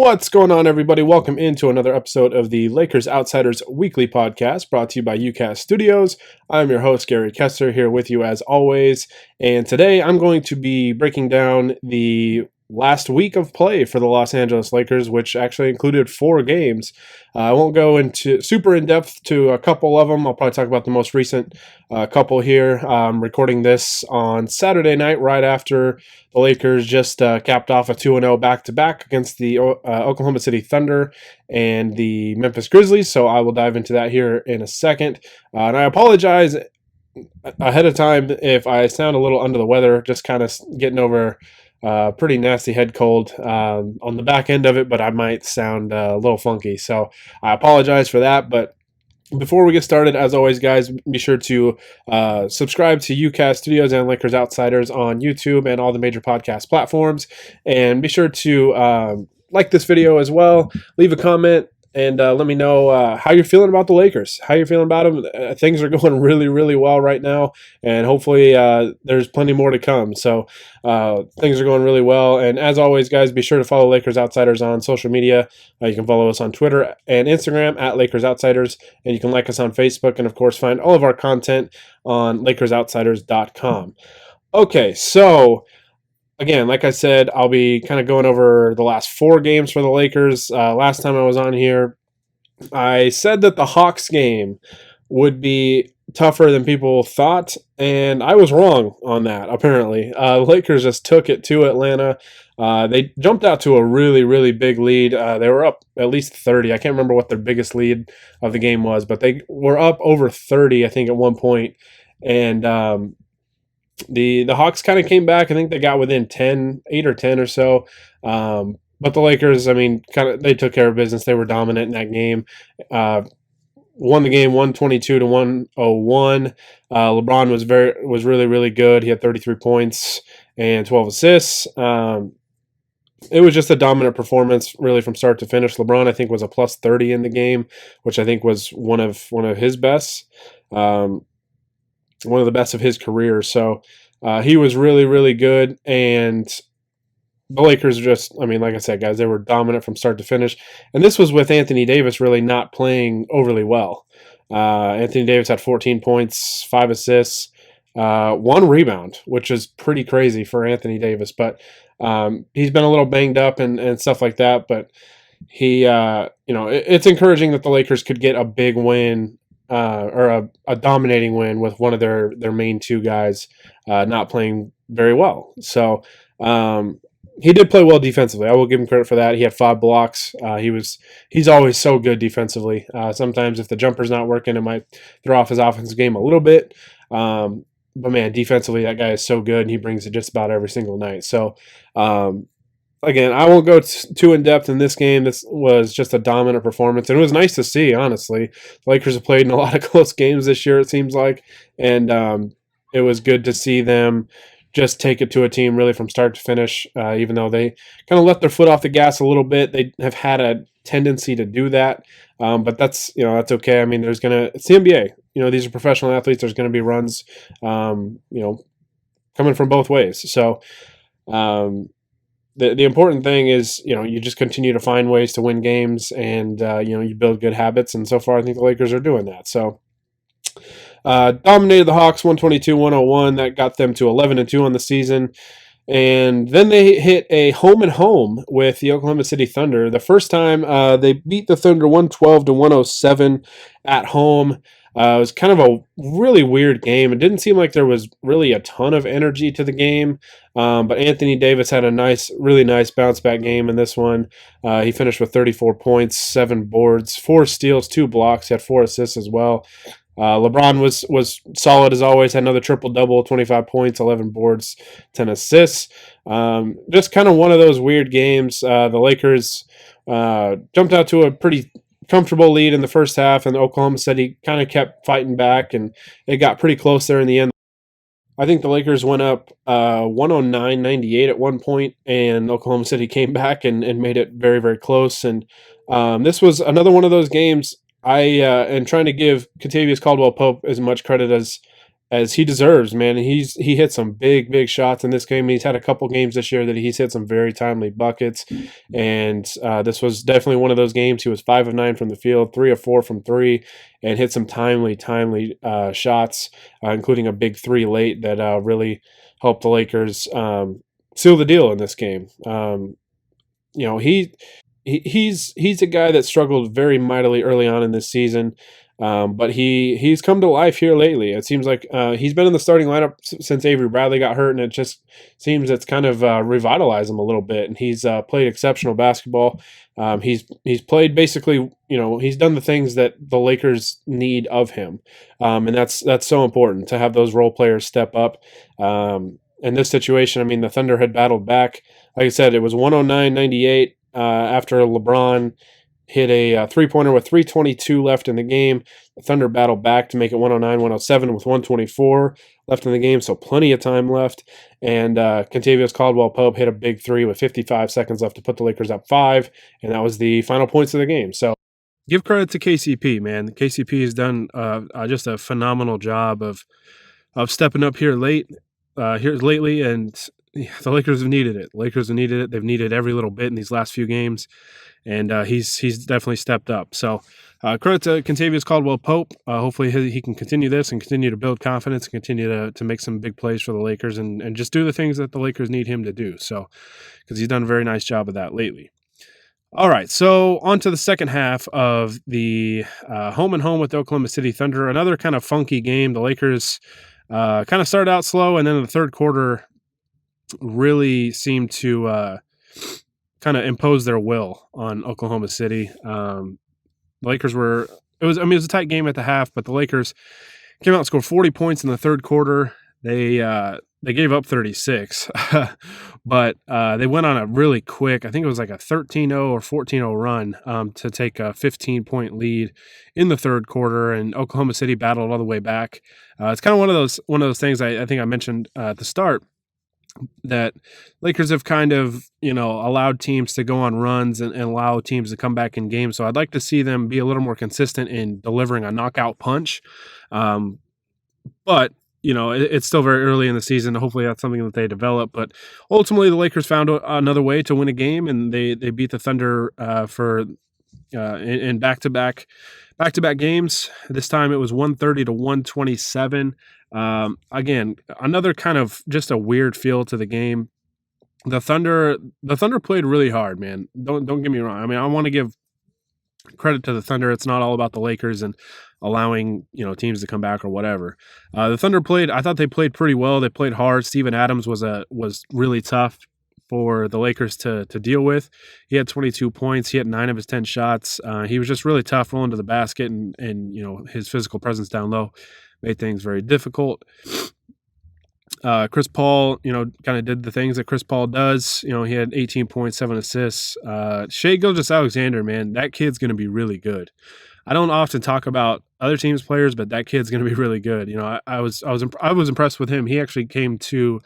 What's going on, everybody? Welcome into another episode of the Lakers Outsiders Weekly Podcast, brought to you by UCast Studios. I'm your host, Gary Kessler, here with you as always. And today I'm going to be breaking down the last week of play for the Los Angeles Lakers, which actually included 4 games. I won't go into super in-depth to a couple of them. I'll probably talk about the most recent couple here. I'm recording this on Saturday night right after the Lakers just capped off a 2-0 back-to-back against the Oklahoma City Thunder and the Memphis Grizzlies, so I will dive into that here in a second. And I apologize ahead of time if I sound a little under the weather, just kind of getting over pretty nasty head cold on the back end of it, but I might sound a little funky. So I apologize for that. But before we get started, as always, guys, be sure to subscribe to UCast Studios and Lakers Outsiders on YouTube and all the major podcast platforms. And be sure to like this video as well. Leave a comment. And let me know how you're feeling about the Lakers, how you're feeling about them. Things are going really, really well right now, and hopefully there's plenty more to come. So things are going really well. And as always, guys, be sure to follow Lakers Outsiders on social media. You can follow us on Twitter and Instagram at Lakers Outsiders, and you can like us on Facebook, and, of course, find all of our content on LakersOutsiders.com. Okay, so again, like I said, I'll be kind of going over the last 4 games for the Lakers. Last time I was on here, I said that the Hawks game would be tougher than people thought, and I was wrong on that, apparently. The Lakers just took it to Atlanta. They jumped out to a really, really big lead. They were up at least 30. I can't remember what their biggest lead of the game was, but they were up over 30, I think, at one point. And the Hawks kind of came back. I think they got within 8 or 10 or so. But the Lakers, I mean, they took care of business. They were dominant in that game. Won the game 122-101. LeBron was really, really good. He had 33 points and 12 assists. It was just a dominant performance, really, from start to finish. LeBron, I think, was a plus 30 in the game, which I think was one of his best. One of the best of his career. So he was really, really good. And the Lakers just, I mean, like I said, guys, they were dominant from start to finish. And this was with Anthony Davis really not playing overly well. Anthony Davis had 14 points, 5 assists, 1 rebound, which is pretty crazy for Anthony Davis. But he's been a little banged up and stuff like that. But he, it's encouraging that the Lakers could get a big win or a dominating win with one of their main 2 guys not playing very well. So he did play well defensively. I will give him credit for that. He had 5 blocks. He's always so good defensively. Sometimes if the jumper's not working, it might throw off his offensive game a little bit. But man, defensively, that guy is so good, and he brings it just about every single night. So again, I won't go too in-depth in this game. This was just a dominant performance, and it was nice to see, honestly. The Lakers have played in a lot of close games this year, it seems like, and it was good to see them just take it to a team really from start to finish, even though they kind of let their foot off the gas a little bit. They have had a tendency to do that, but that's okay. I mean, it's the NBA. These are professional athletes. There's going to be runs, coming from both ways. So the important thing is, you just continue to find ways to win games, and you build good habits. And so far, I think the Lakers are doing that. So dominated the Hawks 122-101. That got them to 11-2 on the season. And then they hit a home-and-home with the Oklahoma City Thunder. The first time they beat the Thunder 112-107 at home. It was kind of a really weird game. It didn't seem like there was really a ton of energy to the game, but Anthony Davis had a really nice bounce-back game in this one. He finished with 34 points, 7 boards, 4 steals, 2 blocks. He had 4 assists as well. LeBron was solid as always, had another triple-double, 25 points, 11 boards, 10 assists. Just kind of one of those weird games. The Lakers jumped out to a pretty comfortable lead in the first half, and Oklahoma City kind of kept fighting back, and it got pretty close there in the end. I think the Lakers went up 109-98 at one point, and Oklahoma City came back and made it very, very close. And this was another one of those games. I am trying to give Kentavious Caldwell-Pope as much credit as as he deserves, man. And he hit some big shots in this game. He's had a couple games this year that he's hit some very timely buckets, and this was definitely one of those games. He was 5 of 9 from the field, 3 of 4 from three, and hit some timely shots, including a big three late that really helped the Lakers seal the deal in this game. You know, he's a guy that struggled very mightily early on in this season, but he's come to life here lately. It seems like he's been in the starting lineup since Avery Bradley got hurt, and it just seems it's kind of revitalized him a little bit. And he's played exceptional basketball. He's played basically, he's done the things that the Lakers need of him, and that's so important to have those role players step up. In this situation, I mean, the Thunder had battled back. Like I said, it was 109-98 after LeBron hit a three-pointer with 3:22 left in the game. The Thunder battled back to make it 109-107 with 124 left in the game, so plenty of time left. And Kentavious Caldwell-Pope hit a big three with 55 seconds left to put the Lakers up 5, and that was the final points of the game. So give credit to KCP, man. KCP has done just a phenomenal job of stepping up here lately, and the Lakers have needed it. They've needed every little bit in these last few games, and he's definitely stepped up. So credit to Kentavious Caldwell-Pope. Hopefully he can continue this and continue to build confidence and continue to make some big plays for the Lakers and just do the things that the Lakers need him to do. So because he's done a very nice job of that lately. All right, so on to the second half of the home and home with the Oklahoma City Thunder. Another kind of funky game. The Lakers kind of started out slow, and then in the third quarter really seemed to kind of impose their will on Oklahoma City. The Lakers it was a tight game at the half, but the Lakers came out and scored 40 points in the third quarter. They gave up 36, but they went on a really quick, I think it was like a 13-0 or 14-0 run to take a 15-point lead in the third quarter, and Oklahoma City battled all the way back. It's kind of one of those things I think I mentioned at the start, that Lakers have kind of, allowed teams to go on runs and allow teams to come back in games. So I'd like to see them be a little more consistent in delivering a knockout punch. But it's still very early in the season. Hopefully that's something that they develop. But ultimately, the Lakers found another way to win a game, and they beat the Thunder in back-to-back games. This time it was 130-127. Again, another kind of just a weird feel to the game. The Thunder played really hard, man. Don't get me wrong. I mean, I want to give credit to the Thunder. It's not all about the Lakers and allowing teams to come back or whatever. The Thunder I thought they played pretty well. They played hard. Steven Adams was really tough for the Lakers to deal with. He had 22 points. He had 9 of his 10 shots. He was just really tough rolling to the basket, and his physical presence down low made things very difficult. Chris Paul, kind of did the things that Chris Paul does. He had 18 points, 7 assists. Shai Gilgeous-Alexander, man, that kid's going to be really good. I don't often talk about other teams' players, but that kid's going to be really good. I was impressed with him. He actually came to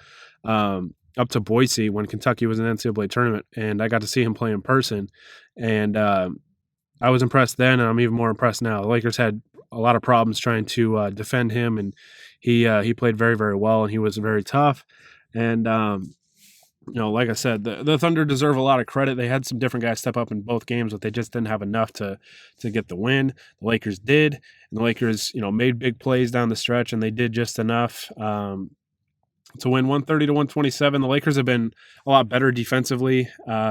up to Boise when Kentucky was in the NCAA tournament, and I got to see him play in person. And I was impressed then, and I'm even more impressed now. The Lakers had a lot of problems trying to defend him, and he played very, very well, and he was very tough. And like I said, the Thunder deserve a lot of credit. They had some different guys step up in both games, but they just didn't have enough to get the win. The Lakers did, and the Lakers made big plays down the stretch, and they did just enough to win 130-127. The Lakers have been a lot better defensively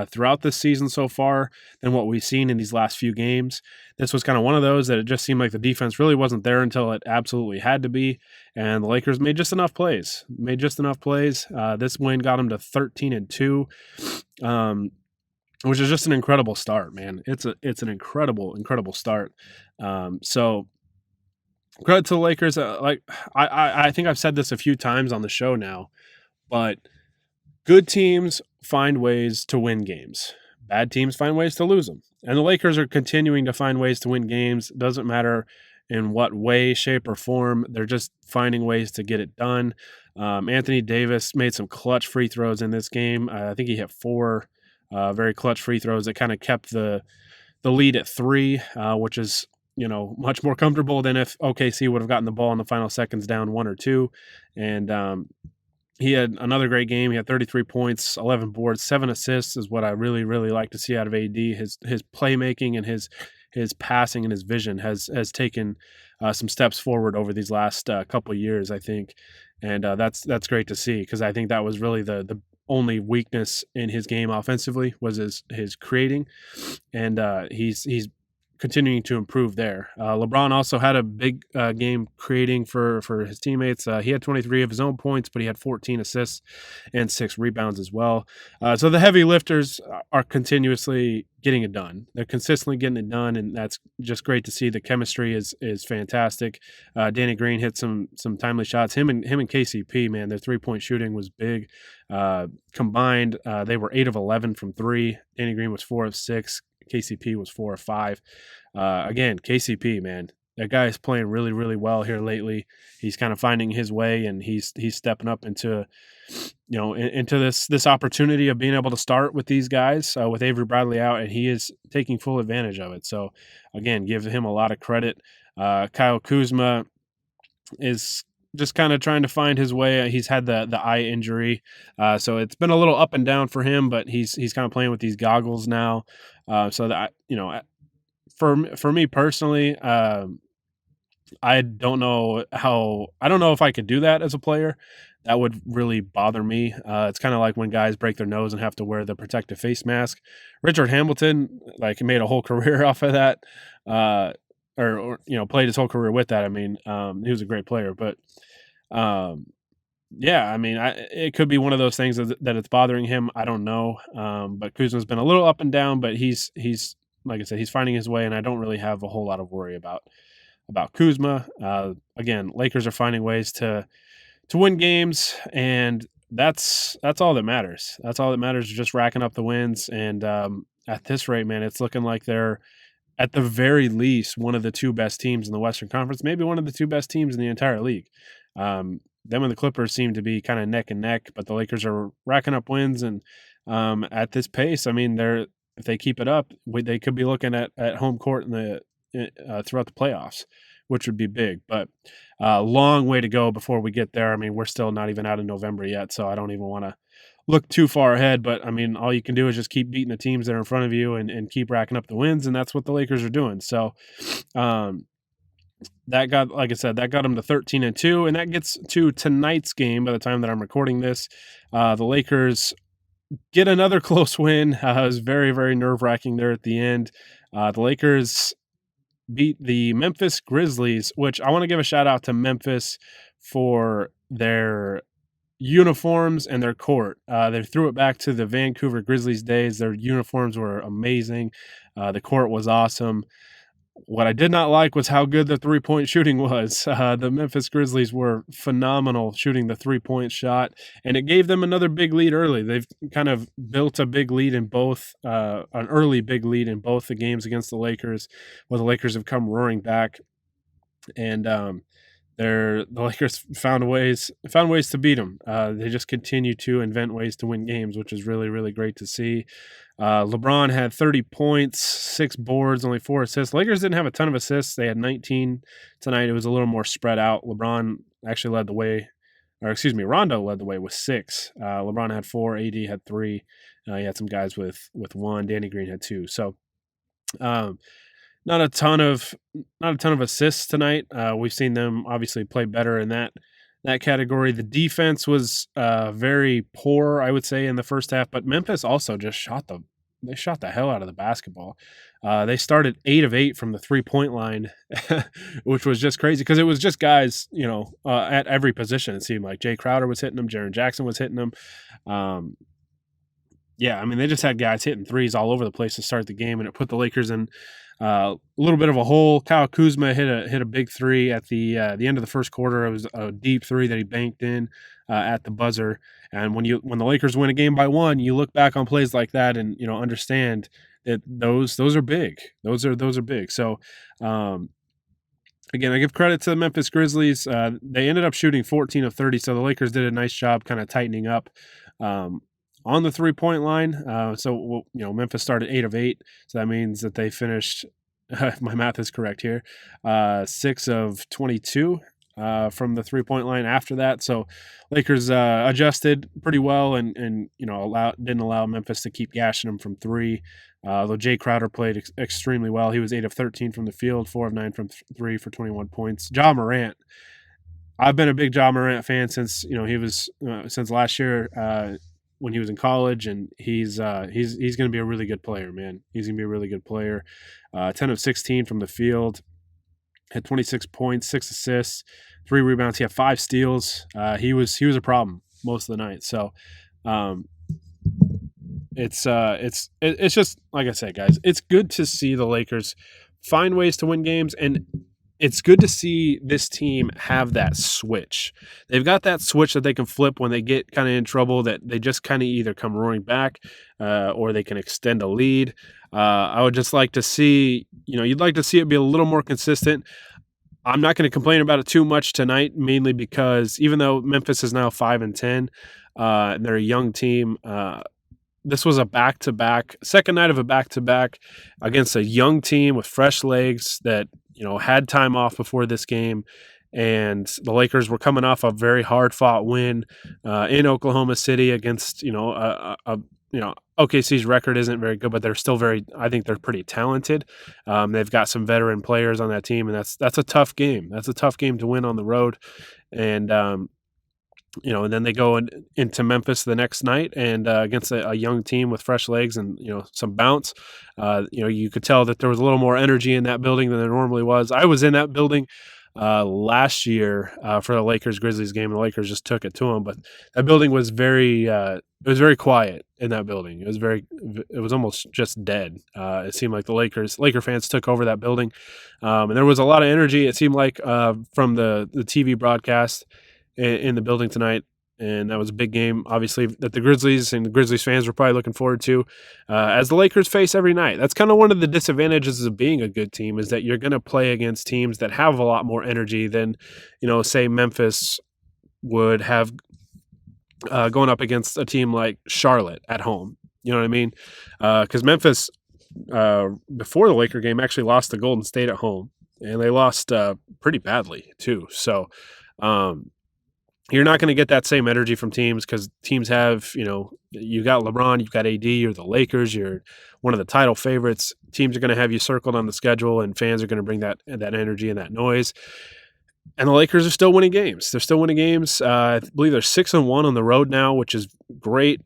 throughout this season so far than what we've seen in these last few games. This was kind of one of those that it just seemed like the defense really wasn't there until it absolutely had to be, and the Lakers made just enough plays. This win got them to 13-2, which is just an incredible start, man. It's an incredible start. So credit to the Lakers. I think I've said this a few times on the show now, but good teams find ways to win games. Bad teams find ways to lose them. And the Lakers are continuing to find ways to win games. It doesn't matter in what way, shape, or form. They're just finding ways to get it done. Anthony Davis made some clutch free throws in this game. I think he hit 4 very clutch free throws that kind of kept the lead at 3, which is much more comfortable than if OKC would have gotten the ball in the final seconds down 1 or 2. And he had another great game. He had 33 points, 11 boards, 7 assists is what I really, really like to see out of AD. His playmaking and his passing and his vision has taken some steps forward over these last couple of years, I think. And that's great to see, because I think that was really the only weakness in his game offensively was his creating, and he's continuing to improve there. LeBron also had a big game creating for his teammates. He had 23 of his own points, but he had 14 assists and 6 rebounds as well. So the heavy lifters are continuously getting it done. They're consistently getting it done, and that's just great to see. The chemistry is fantastic. Danny Green hit some timely shots. Him and KCP, man, their 3-point shooting was big. Combined, they were 8 of 11 from 3. Danny Green was 4 of 6. KCP was 4 or 5. Again, KCP, man, that guy is playing really, really well here lately. He's kind of finding his way, and he's stepping up into this opportunity of being able to start with these guys with Avery Bradley out, and he is taking full advantage of it. So again, give him a lot of credit. Kyle Kuzma is just kind of trying to find his way. He's had the eye injury, so it's been a little up and down for him, but he's kind of playing with these goggles now. So that for me personally, I don't know if I could do that as a player. That would really bother me. It's kind of like when guys break their nose and have to wear the protective face mask. Richard Hamilton, made a whole career off of that, or played his whole career with that. I mean, he was a great player, but yeah, I mean, it could be one of those things that it's bothering him. I don't know. But Kuzma's been a little up and down, but he's like I said, he's finding his way, and I don't really have a whole lot of worry about Kuzma. Again, Lakers are finding ways to win games, and that's all that matters. That's all that matters is just racking up the wins. And at this rate, man, it's looking like they're at the very least one of the 2 best teams in the Western Conference, maybe one of the 2 best teams in the entire league. Them and the Clippers seem to be kind of neck and neck, but the Lakers are racking up wins, and at this pace, I mean, if they keep it up, they could be looking at home court throughout the playoffs, which would be big. But long way to go before we get there. I mean, we're still not even out of November yet, so I don't even want to look too far ahead. But I mean, all you can do is just keep beating the teams that are in front of you and keep racking up the wins, and that's what the Lakers are doing. So that got them to 13-2, and that gets to tonight's game. By the time that I'm recording this, the Lakers get another close win. It was very, very nerve-wracking there at the end. The Lakers beat the Memphis Grizzlies, which I want to give a shout out to Memphis for their uniforms and their court. They threw it back to the Vancouver Grizzlies days. Their uniforms were amazing. The court was awesome. What I did not like was how good the 3-point shooting was. The Memphis Grizzlies were phenomenal shooting the 3-point shot, and it gave them another big lead early. They've kind of built a big lead in both, an early big lead in both the games against the Lakers, where the Lakers have come roaring back, and the Lakers found ways to beat them. They just continue to invent ways to win games, which is really, really great to see. LeBron had 30 points, 6 boards, only 4 assists. Lakers didn't have a ton of assists. They had 19 tonight. It was a little more spread out. LeBron actually led the way, Rondo led the way with 6. LeBron had 4, AD had 3. He had some guys with 1. Danny Green had 2. So, not a ton of assists tonight. We've seen them obviously play better in that category. The defense was very poor, I would say, in the first half, but Memphis also just shot the hell out of the basketball. They started 8 of 8 from the 3-point line, which was just crazy because it was just guys, at every position. It seemed like Jay Crowder was hitting them, Jaren Jackson was hitting them. Yeah, I mean, they just had guys hitting threes all over the place to start the game, and it put the Lakers in a little bit of a hole. Kyle Kuzma hit a big 3 at the end of the first quarter. It was a deep 3 that he banked in at the buzzer. And when the Lakers win a game by 1, you look back on plays like that and understand that those are big. Those are big. So again, I give credit to the Memphis Grizzlies. They ended up shooting 14 of 30, so the Lakers did a nice job kind of tightening up on the 3-point line. So Memphis started 8 of 8, so that means that they finished if my math is correct here, 6 of 22 from the 3-point line after that. So Lakers adjusted pretty well and didn't allow Memphis to keep gashing them from three. Though Jay Crowder played extremely well. He was 8 of 13 from the field, 4 of 9 from three for 21 points. Ja Morant, I've been a big Ja Morant fan since he was since last year when he was in college, and he's going to be a really good player, man. He's going to be a really good player. 10 of 16 from the field, had 26 points, 6 assists, 3 rebounds. He had 5 steals. He was a problem most of the night. So it's just like I said, guys. It's good to see the Lakers find ways to win games, and it's good to see this team have that switch. They've got that switch that they can flip when they get kind of in trouble, that they just kind of either come roaring back or they can extend a lead. I would just like to see, you'd like to see it be a little more consistent. I'm not going to complain about it too much tonight, mainly because even though Memphis is now 5-10, they're a young team. This was a back-to-back, second night of a back-to-back against a young team with fresh legs that had time off before this game, and the Lakers were coming off a very hard-fought win in Oklahoma City against OKC's record isn't very good, but they're still I think they're pretty talented. They've got some veteran players on that team, and that's a tough game. That's a tough game to win on the road, and and then they go into Memphis the next night and against a young team with fresh legs and some bounce. You could tell that there was a little more energy in that building than there normally was. I was in that building last year for the Lakers Grizzlies game, and the Lakers just took it to them. But that building was very very quiet in that building. It was almost just dead. It seemed like the Laker fans took over that building, and there was a lot of energy. It seemed like from the TV broadcast in the building tonight, and that was a big game, obviously, that the Grizzlies and the Grizzlies fans were probably looking forward to, as the Lakers face every night. That's kind of one of the disadvantages of being a good team, is that you're going to play against teams that have a lot more energy than, say Memphis would have going up against a team like Charlotte at home. You know what I mean? Because Memphis, before the Laker game, actually lost to Golden State at home, and they lost pretty badly too. So, you're not going to get that same energy from teams, because teams have, you got LeBron, you've got AD, you're the Lakers, you're one of the title favorites. Teams are going to have you circled on the schedule, and fans are going to bring that energy and that noise. And the Lakers are still winning games. They're still winning games. I believe they're 6-1 on the road now, which is great.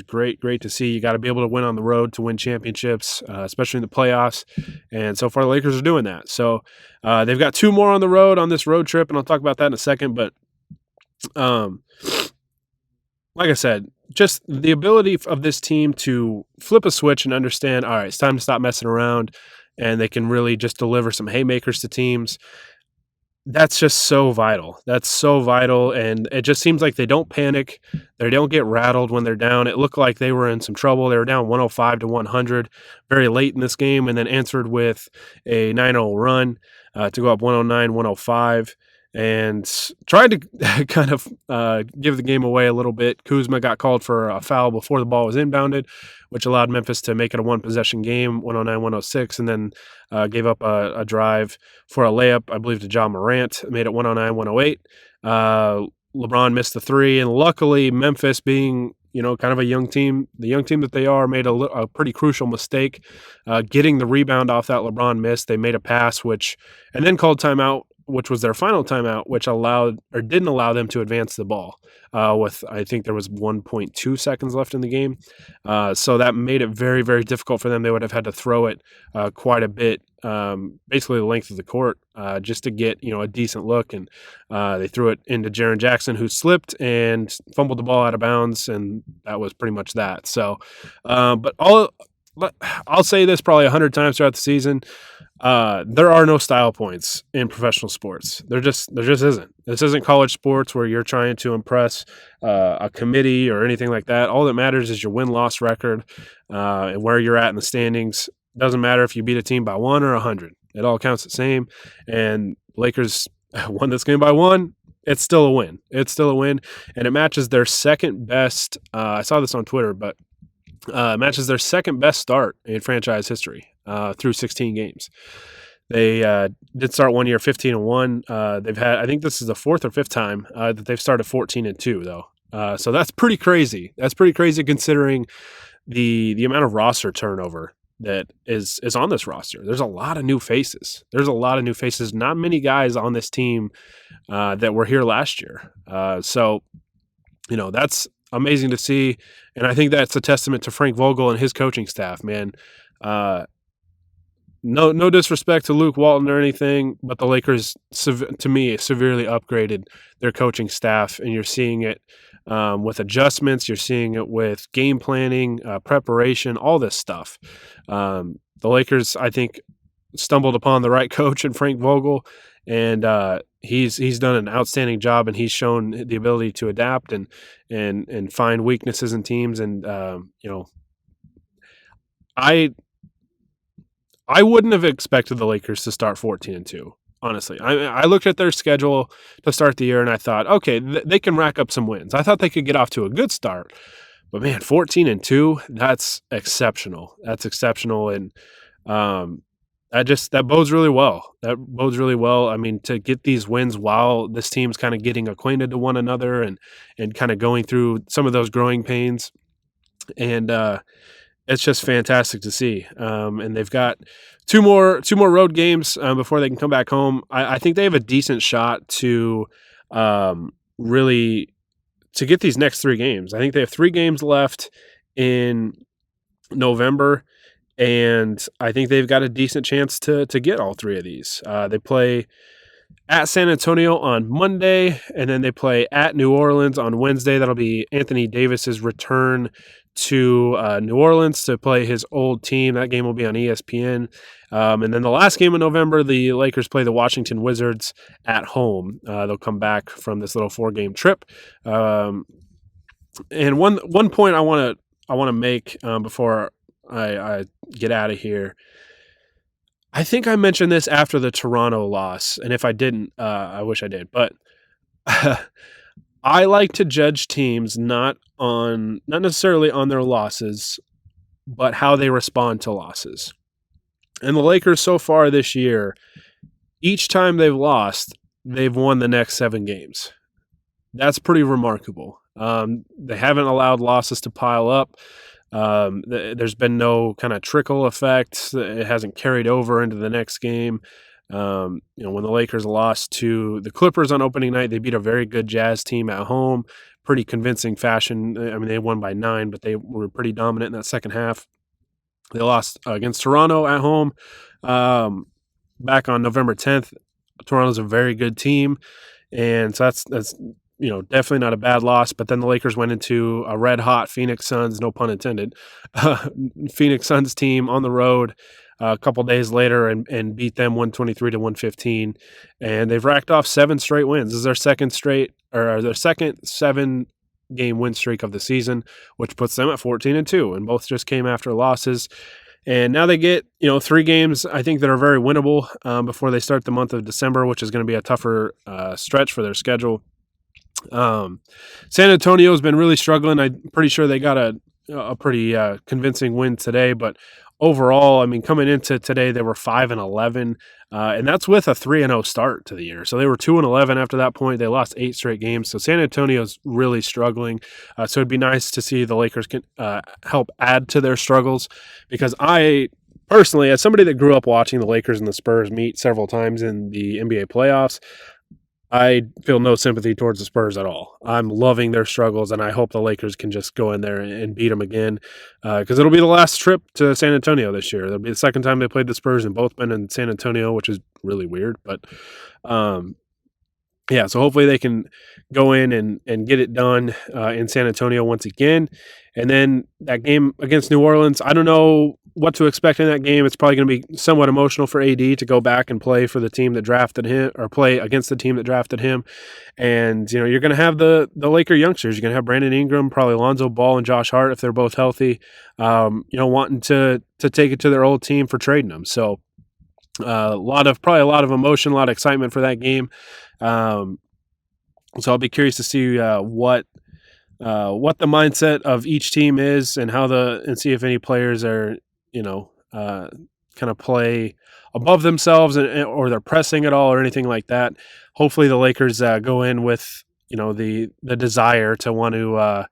Great to see. You got to be able to win on the road to win championships, especially in the playoffs. And so far, the Lakers are doing that. So they've got 2 more on the road on this road trip, and I'll talk about that in a second. But like I said, just the ability of this team to flip a switch and understand, all right, it's time to stop messing around, and they can really just deliver some haymakers to teams. That's just so vital. That's so vital, and it just seems like they don't panic. They don't get rattled when they're down. It looked like they were in some trouble. They were down 105-100 very late in this game, and then answered with a 9-0 run to go up 109-105. And tried to kind of give the game away a little bit. Kuzma got called for a foul before the ball was inbounded, which allowed Memphis to make it a one-possession game, 109-106, and then gave up a drive for a layup, I believe, to Ja Morant, made it 109-108. LeBron missed the 3, and luckily Memphis, being kind of a young team, the young team that they are, made a pretty crucial mistake getting the rebound off that LeBron miss. They made a pass, and then called timeout, which was their final timeout, which didn't allow them to advance the ball with, I think there was 1.2 seconds left in the game. So that made it very, very difficult for them. They would have had to throw it quite a bit, basically the length of the court, just to get, a decent look. And they threw it into Jaren Jackson, who slipped and fumbled the ball out of bounds. And that was pretty much that. So, but I'll say this probably 100 times throughout the season. There are no style points in professional sports. There just isn't. This isn't college sports where you're trying to impress a committee or anything like that. All that matters is your win-loss record and where you're at in the standings. Doesn't matter if you beat a team by 1 or 100. It all counts the same. And Lakers won this game by 1. It's still a win. It's still a win, and it matches their second best. I saw this on Twitter, but matches their second best start in franchise history through 16 games. They did start one year 15-1. They've had, I think this is the fourth or fifth time that they've started 14-2 though. So that's pretty crazy. That's pretty crazy considering the amount of roster turnover that is on this roster. There's a lot of new faces. There's a lot of new faces. Not many guys on this team that were here last year. So that's amazing to see, and I think that's a testament to Frank Vogel and his coaching staff. Man, no disrespect to Luke Walton or anything, but the Lakers, to me, severely upgraded their coaching staff, and you're seeing it with adjustments. You're seeing it with game planning, preparation, all this stuff. The Lakers, I think, stumbled upon the right coach in Frank Vogel, and he's done an outstanding job, and he's shown the ability to adapt and find weaknesses in teams. And I wouldn't have expected the Lakers to start 14-2. Honestly, I looked at their schedule to start the year and I thought, okay, they can rack up some wins. I thought they could get off to a good start, but man, 14-2, that's exceptional. That's exceptional, and that bodes really well. That bodes really well. I mean, to get these wins while this team's kind of getting acquainted to one another and kind of going through some of those growing pains, and it's just fantastic to see. And they've got two more road games before they can come back home. I think they have a decent shot to really to get these next three games. I think they have 3 games left in November, and I think they've got a decent chance to get all 3 of these. They play at San Antonio on Monday, and then they play at New Orleans on Wednesday. That'll be Anthony Davis's return to New Orleans to play his old team. That game will be on ESPN. And then the last game of November, the Lakers play the Washington Wizards at home. They'll come back from this little 4-game trip. And one point I want to make before I get out of here. I think I mentioned this after the Toronto loss, and if I didn't, I wish I did. But I like to judge teams not necessarily on their losses, but how they respond to losses. And the Lakers so far this year, each time they've lost, they've won the next 7 games. That's pretty remarkable. They haven't allowed losses to pile up. There's been no kind of trickle effect. It hasn't carried over into the next game. When the Lakers lost to the Clippers on opening night, they beat a very good Jazz team at home, pretty convincing fashion. I mean, they won by 9, but they were pretty dominant in that second half. They lost against Toronto at home back on November 10th. Toronto's a very good team, and so that's definitely not a bad loss. But then the Lakers went into a red-hot Phoenix Suns, no pun intended, Phoenix Suns team on the road a couple days later and beat them 123-115. And they've racked off 7 straight wins. This is their second 7-game win streak of the season, which puts them at 14-2, and both just came after losses. And now they get 3 games I think that are very winnable before they start the month of December, which is going to be a tougher stretch for their schedule. San Antonio has been really struggling. I'm pretty sure they got a pretty convincing win today, but overall, I mean, coming into today, they were 5-11, and that's with a 3-0 start to the year. So they were 2-11 after that point. They lost 8 straight games. So San Antonio's really struggling. So it'd be nice to see the Lakers can help add to their struggles, because I personally, as somebody that grew up watching the Lakers and the Spurs meet several times in the NBA playoffs, I feel no sympathy towards the Spurs at all. I'm loving their struggles, and I hope the Lakers can just go in there and beat them again, because it'll be the last trip to San Antonio this year. It'll be the second time they played the Spurs, and both been in San Antonio, which is really weird. But yeah, so hopefully they can go in and get it done in San Antonio once again. And then that game against New Orleans, I don't know what to expect in that game. It's probably going to be somewhat emotional for AD to go back and play for the team that drafted him, or play against the team that drafted him. And, you're going to have the Laker youngsters. You're going to have Brandon Ingram, probably Lonzo Ball and Josh Hart, if they're both healthy, wanting to take it to their old team for trading them. So probably a lot of emotion, a lot of excitement for that game. So I'll be curious to see what the mindset of each team is, and and see if any players are kind of play above themselves or they're pressing at all or anything like that. Hopefully the Lakers go in with the desire to want to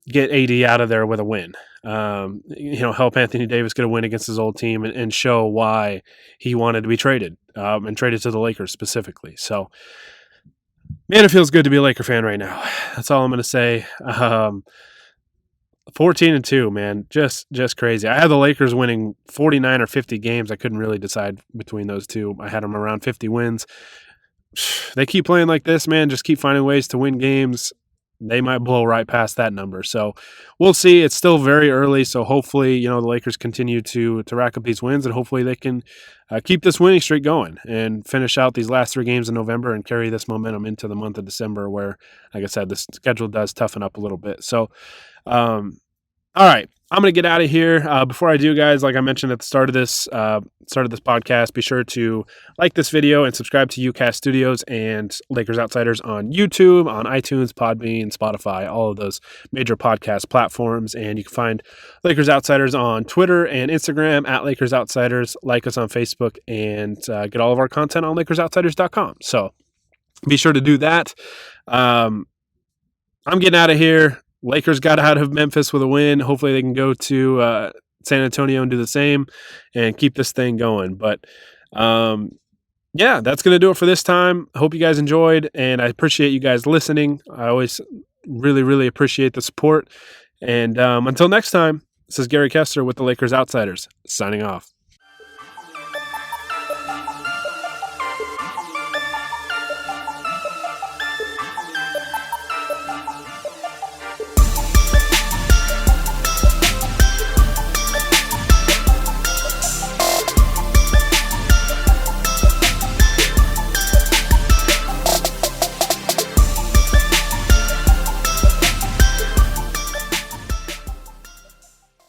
get AD out of there with a win. Help Anthony Davis get a win against his old team and show why he wanted to be traded and traded to the Lakers specifically. So, man, it feels good to be a Laker fan right now. That's all I'm going to say. 14-2, man, just crazy. I had the Lakers winning 49 or 50 games. I couldn't really decide between those two. I had them around 50 wins. They keep playing like this, man. Just keep finding ways to win games. They might blow right past that number. So we'll see. It's still very early. So hopefully, the Lakers continue to rack up these wins, and hopefully they can keep this winning streak going and finish out these last 3 games in November and carry this momentum into the month of December where, like I said, the schedule does toughen up a little bit. So, all right, I'm going to get out of here. Before I do, guys, like I mentioned at the start of this podcast, be sure to like this video and subscribe to UCast Studios and Lakers Outsiders on YouTube, on iTunes, Podbean, Spotify, all of those major podcast platforms. And you can find Lakers Outsiders on Twitter and Instagram at Lakers Outsiders. Like us on Facebook and get all of our content on LakersOutsiders.com. So be sure to do that. I'm getting out of here. Lakers got out of Memphis with a win. Hopefully they can go to San Antonio and do the same and keep this thing going. But, that's going to do it for this time. Hope you guys enjoyed, and I appreciate you guys listening. I always really, really appreciate the support. And until next time, this is Gary Kessler with the Lakers Outsiders, signing off.